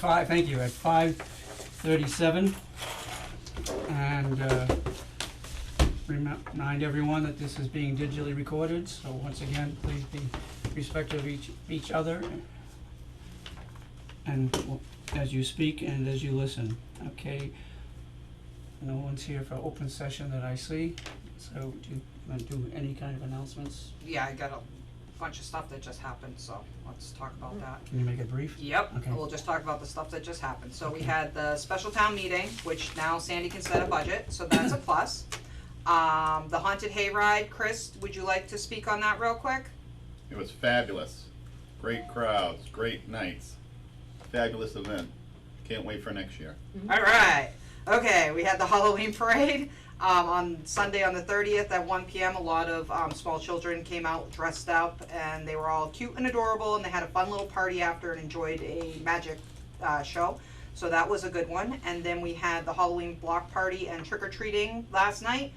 thank you, at 5:37. And remind everyone that this is being digitally recorded, so once again, please be respectful of each other and as you speak and as you listen, okay? No one's here for open session that I see, so do you want to do any kind of announcements? Yeah, I got a bunch of stuff that just happened, so let's talk about that. Can you make it brief? Yep, Okay. we'll just talk about the stuff that just happened. So we Okay. had the special town meeting, which now Sandy can set a budget, so that's a plus. The haunted hayride, Chris, would you like to speak on that real quick? It was fabulous. Great crowds, great nights. Fabulous event. Can't wait for next year. Alright, okay, we had the Halloween parade, on Sunday on the 30th at 1 PM. A lot of, small children came out dressed up and they were all cute and adorable and they had a fun little party after and enjoyed a magic, show. So that was a good one. And then we had the Halloween block party and trick-or-treating last night.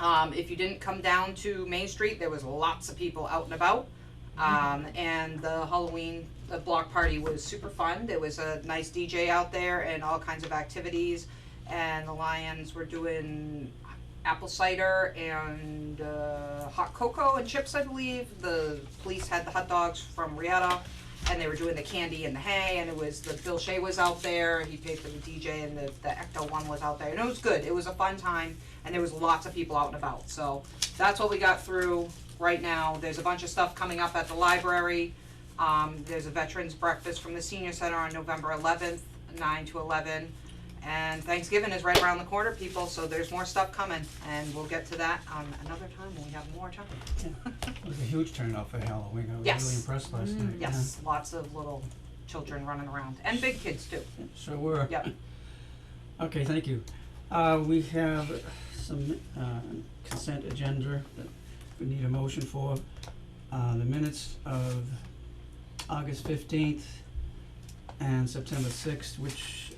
If you didn't come down to Main Street, there was lots of people out and about. And the Halloween block party was super fun. There was a nice DJ out there and all kinds of activities. And the Lions were doing apple cider and hot cocoa and chips, I believe. The police had the hot dogs from Rieta, and they were doing the candy and the hay. And it was the Bill Shea was out there. He paid for the DJ, and the Ecto one was out there. And it was good. It was a fun time, and there was lots of people out and about. So that's what we got through right now. There's a bunch of stuff coming up at the library. There's a veterans breakfast from the senior center on November 11th, 9 to 11. And Thanksgiving is right around the corner, people, so there's more stuff coming, and we'll get to that another time when we have more time. It was a huge turnout for Halloween, I was Yes. really impressed last night. Yes, lots of little children running around, and big kids too. Yeah, sure were. Yep. Okay, thank you. We have some consent agenda that we need a motion for. The minutes of August 15th and September 6th, which,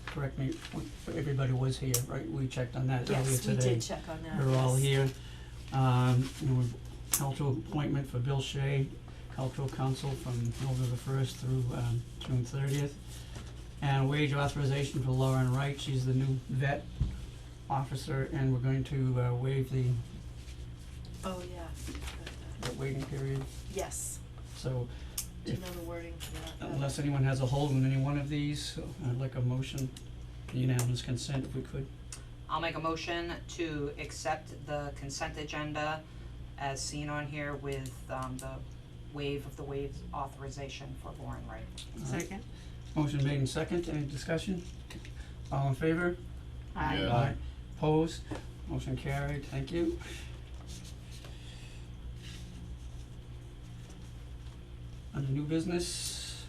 correct me, everybody was here, right? We checked on that earlier today. Yes, we did check on that. We're all yes. here. Cultural appointment for Bill Shea, Cultural Council from November 1st through June 30th. And wage authorization for Lauren Wright, she's the new vet officer, and we're going to waive the Oh, yeah. waiting period. Yes. So Do you know the wording for that? unless anyone has a hold on any one of these, I'd like a motion, unanimous consent if we could. I'll make a motion to accept the consent agenda as seen on here with the waive authorization for Lauren Wright. Second. Motion made in second, any discussion? All in favor? Aye. Yeah. Aye. Opposed? Motion carried, thank you. Under new business,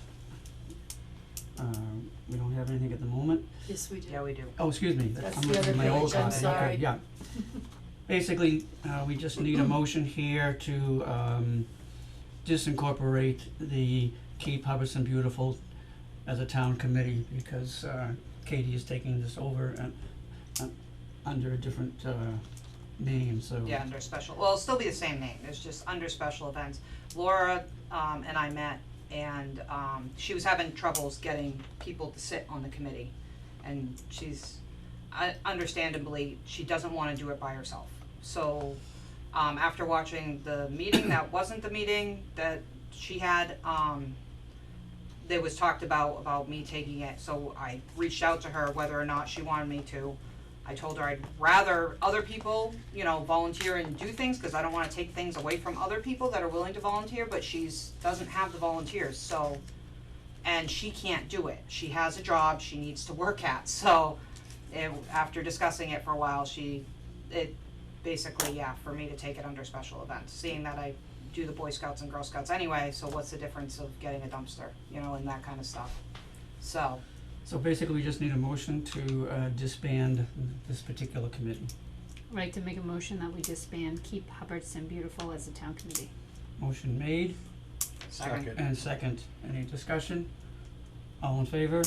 we don't have anything at the moment. Yes, we do. Yeah, we do. Oh, excuse me, That's I'm the looking other at my old page, I'm copy, okay, sorry. yeah. Basically, we just need a motion here to, disincorporate the Keep Hubbardson Beautiful as a town committee, because, Katie is taking this over and, under a different, name, so. Yeah, under special, well, it'll still be the same name, it's just under special events. Laura, and I met, and, she was having troubles getting people to sit on the committee. And she's, understandably, she doesn't wanna do it by herself. So, after watching the meeting, that wasn't the meeting that she had, there was talked about me taking it, so I reached out to her whether or not she wanted me to. I told her I'd rather other people, volunteer and do things, cause I don't wanna take things away from other people that are willing to volunteer, but doesn't have the volunteers, so. And she can't do it, she has a job she needs to work at, so, after discussing it for a while, basically, for me to take it under special events, seeing that I do the Boy Scouts and Girl Scouts anyway, so what's the difference of getting a dumpster, and that kind of stuff, so. So basically, we just need a motion to, disband this particular committee. I'd like to make a motion that we disband Keep Hubbardson Beautiful as a town committee. Motion made Second. and second, any discussion? All in favor?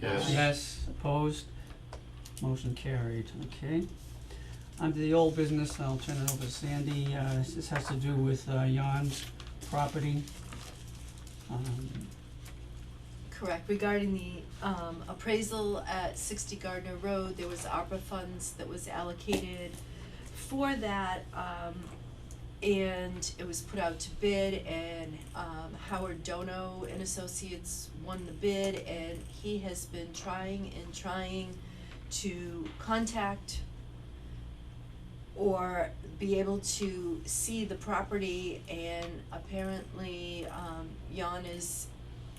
Yes. Yes, opposed, motion carried, okay. Under the old business, I'll turn it over to Sandy, this has to do with, Jan's property. correct, regarding the appraisal at 60 Gardner Road, there was ARPA funds that was allocated for that, and it was put out to bid, and Howard Dono and Associates won the bid, and he has been trying to contact or be able to see the property, and apparently Jan is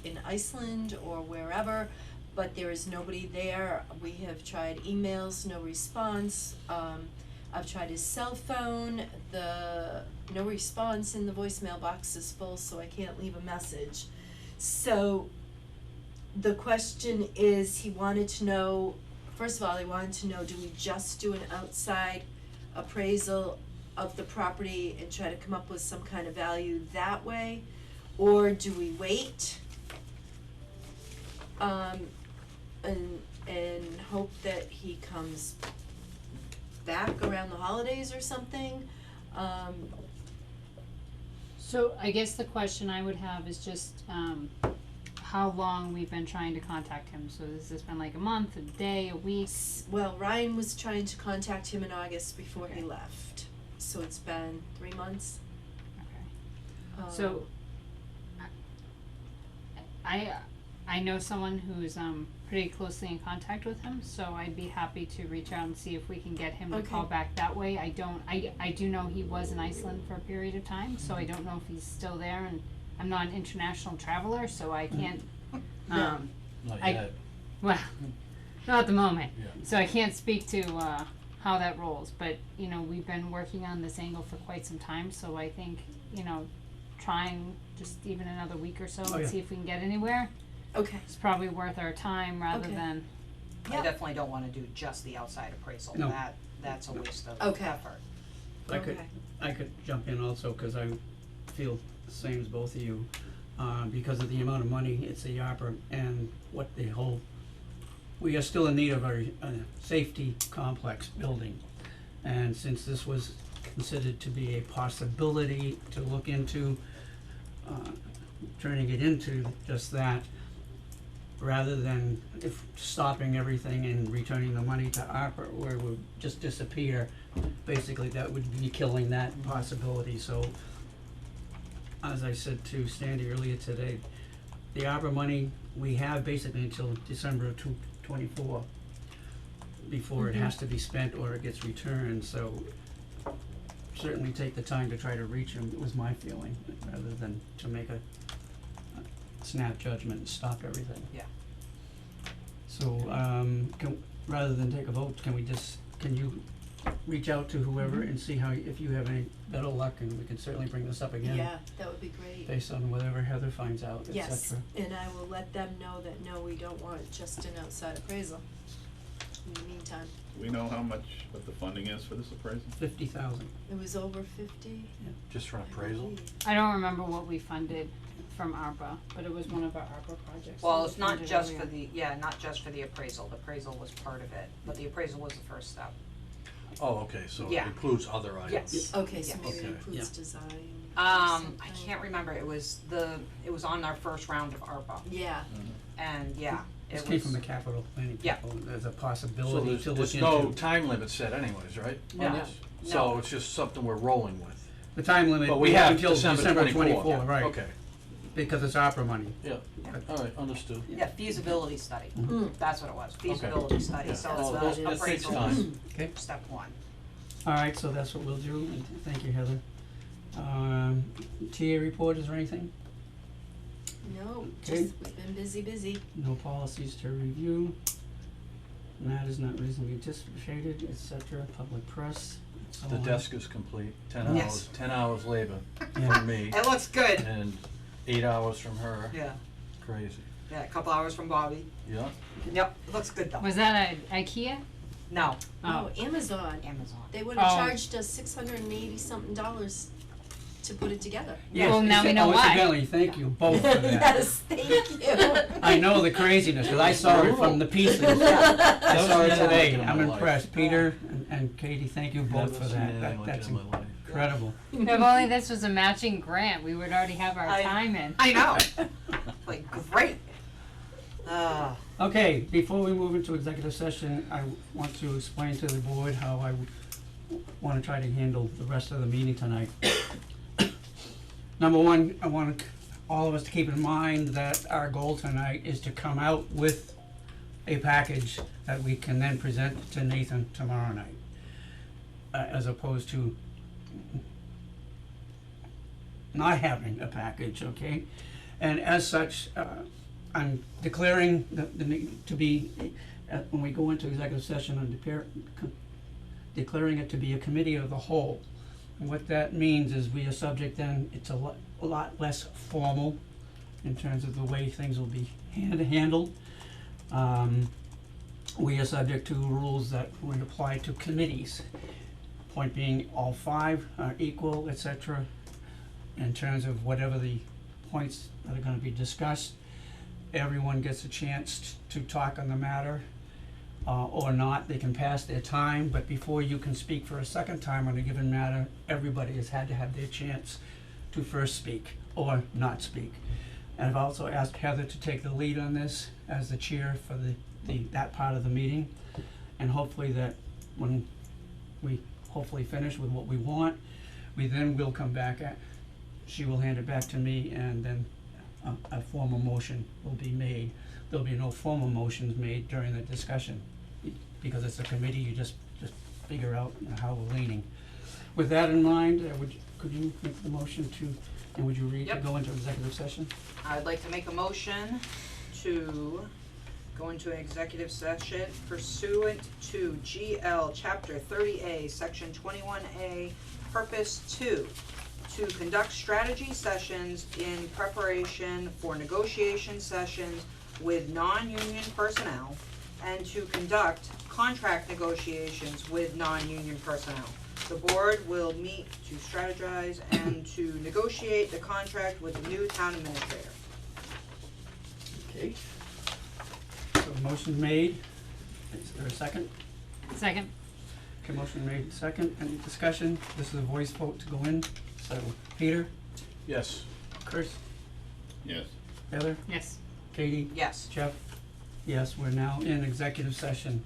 in Iceland or wherever, but there is nobody there. We have tried emails, no response. I've tried his cell phone, no response, and the voicemail box is full, so I can't leave a message. So the question is, he wanted to know, first of all, he wanted to know, do we just do an outside appraisal of the property and try to come up with some kind of value that way? Or do we wait and hope that he comes back around the holidays or something? So I guess the question I would have is just, how long we've been trying to contact him, so has this been like a month, a day, a week? Well, Ryan was trying to contact him in August before he left, so it's been 3 months. Okay. So, I know someone who's pretty closely in contact with him, so I'd be happy to reach out and see if we can get him to call Okay. back that way. I do know he was in Iceland for a period of time, so I don't know if he's still there, and I'm not an international traveler, so I can't, Not I- yet. well, not at the moment. Yeah. So I can't speak to how that rolls, but you know, we've been working on this angle for quite some time, so I think, you know, trying just even another week or so Oh, and yeah. see if we can get anywhere Okay, is probably worth our time rather Okay. than, I Yeah. definitely don't wanna do just the outside appraisal, No. that's a waste of Okay. effort. okay. I could jump in also, cause I feel the same as both of you, because of the amount of money, it's the ARPA and what the whole, we are still in need of a safety complex building. And since this was considered to be a possibility to look into, turning it into just that, rather than if stopping everything and returning the money to ARPA, where it would just disappear, basically that would be killing that possibility, so as I said to Sandy earlier today, the ARPA money, we have basically until December of 2024 before it has to be spent or it gets returned, so certainly take the time to try to reach him, was my feeling, rather than to make a snap judgment and stop everything. Yeah. So, rather than take a vote, can you reach out to whoever and see if you have any better luck, and we can certainly bring this up again Yeah, that would be great. based on whatever Heather finds out, et Yes, cetera. and I will let them know that, no, we don't want just an outside appraisal in the meantime. Do we know what the funding is for this appraisal? 50,000. It was over 50, Just for an I appraisal? believe. I don't remember what we funded from ARPA, but it was one of our ARPA projects. that Well, we it's not funded just earlier. for not just for the appraisal was part of it, but the appraisal was the first step. Oh, okay, so it Yeah. includes other items. Yes. Okay, so Yes. maybe it Okay. includes design or I something. can't remember, it was on our first round of ARPA, Yeah, and This it came was, from the capital planning Yeah. people, there's a So possibility there's, to look there's into. no time limit set anyways, right? on No. this? No. So it's just something we're rolling with. The time limit, But we we have have until December December 24. 24, right, Okay, because it's ARPA money. yeah, alright, understood. yeah, feasibility study, Mm-hmm. that's what it was, feasibility study, Yeah. so Well, it's that the takes appraisal time. Okay. was step one. Alright, so that's what we'll do, and thank you, Heather. TA report, is there anything? no, Okay. just, we've been busy. No policies to review. Matters not reasonably anticipated, et cetera, public press, and so The on. desk is complete, 10 Yes. 10 hours labor Yeah. from me, It looks good, and 8 hours from her, yeah, crazy, a couple hours from Bobby, yeah. yep, it looks good though, Was that a IKEA? no, Oh, Amazon, Amazon. they would have Oh. charged us $680 something to put it together. Yes, Well, now we know why. incidentally, thank you both for that. Yes, thank you. I know the craziness, cause I saw it from the pieces. I That saw was it never today, like it in I'm my life. impressed, Peter and Katie, thank you both Never for seen that, anything like that's it in my life. incredible. If only this was a matching grant, we would already have our I- time in. I know, like, great, Ah, Okay, before we move into executive session, I want to explain to the board how I wanna try to handle the rest of the meeting tonight. Number one, I want all of us to keep in mind that our goal tonight is to come out with a package that we can then present to Nathan tomorrow night. As opposed to not having a package, okay? And as such, I'm declaring the need to be, when we go into executive session, I'm declaring it to be a committee of the whole. And what that means is we are subject then, it's a lot less formal in terms of the way things will be handled. We are subject to rules that would apply to committees. Point being, all 5 are equal, et cetera, in terms of whatever the points that are gonna be discussed. Everyone gets a chance to talk on the matter, or not, they can pass their time, but before you can speak for a second time on a given matter, everybody has had to have their chance to first speak or not speak. And I've also asked Heather to take the lead on this as the chair for that part of the meeting. And hopefully that when we hopefully finish with what we want, we then will come back she will hand it back to me, and then a formal motion will be made. There'll be no formal motions made during the discussion, because it's a committee, you just figure out how we're leaning. With that in mind, could you make the motion to, and would you read to Yep. go into executive session? I'd like to make a motion to go into an executive session pursuant to GL Chapter 30A, Section 21A, Purpose 2, to conduct strategy sessions in preparation for negotiation sessions with non-union personnel, and to conduct contract negotiations with non-union personnel. The board will meet to strategize and to negotiate the contract with the new town administrator. Okay. So motion made, is there a second? Second. Okay, motion made, second, any discussion? This is a voice vote to go in, so Peter, Yes. Chris, Yes. Heather, Yes. Katie, Yes. Jeff? Yes, we're now in executive session.